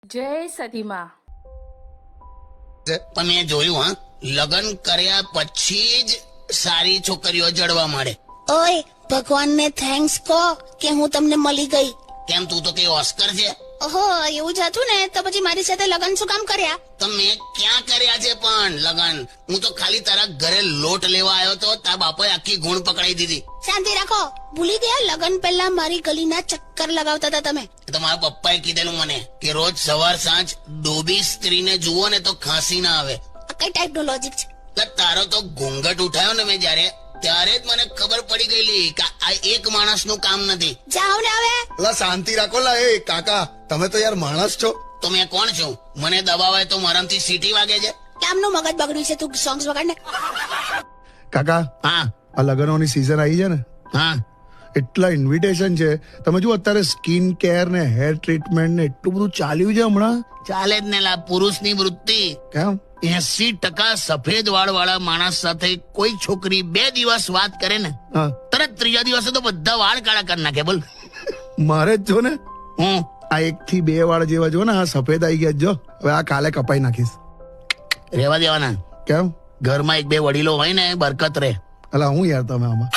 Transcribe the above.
જય સતીમાં. પણ મેં જોયું હા, લગ્ન કર્યા પછી જ સારી છોકરીઓ જડવા મળે. ઓય ભગવાનને થેન્ક્સ કહો કે હું તમને મળી ગઈ. કેમ તું તો કઈ ઓસ્કર છે? ઓહો એવું જ હતું ને તો પછી મારી સાથે લગ્ન શું કામ કર્યા? તો મેં ક્યાં કર્યા છે પણ લગ્ન? હું તો ખાલી તારા ઘરે લોટ લેવા આવ્યો તો તારા બાપાએ આખી ગુણ પકડાઈ દીધી. શાંતિ રાખો. ભૂલી ગયા લગ્ન પહેલા મારી ગલીના ચક્કર લગાવતા હતા તમે? તો મારા પપ્પાએ કીધેલું મને કે રોજ સવાર સાંજ ડોબી સ્ત્રીને જુઓ ને તો ખાંસી ના આવે. આ કઈ ટાઈપનો લોજિક છે? તો તારો તો ઘૂંઘટ ઉઠાયો ને મેં ત્યારે જ મને ખબર પડી ગયેલી કે આ એક માણસનું કામ નથી. જાઓ ને હવે. લા શાંતિ રાખો લા. એ કાકા તમે તો યાર માણસ છો. તો મેં કોણ છું? મને દબાવાય તો મરમથી સીટી વાગે છે. કામનું મગજ બગડ્યું છે. તું સોંગ્સ વગાડ ને. કાકા હા આ લગ્નોની સીઝન આવી છે ને, હા એટલા ઇન્વિટેશન છે. તમે જો અત્યારે સ્કિન કેર ને હેર ટ્રીટમેન્ટ ને એટલું બધું ચાલ્યું છે હમણાં. ચાલે જ ને લા. પુરુષની વૃત્તિ. કેમ? 80% સફેદ વાળ વાળા માણસ સાથે કોઈ છોકરી 2 દિવસ વાત કરે ને હા તરત ત્રીજા દિવસે તો બધા વાળ કાળા કરી નાખે. બોલ. મારે જ જો ને હું આ 1 થી 2 વાળ જેવા જો ને આ સફેદ આવી ગયા જો. હવે આ કાલે કપાઈ નાખીશ. રેવા દેવાના. કેમ? ઘરમાં 1-2 વડીલો હોય ને બરકત રહે. અલા હું યાર તમે આમાં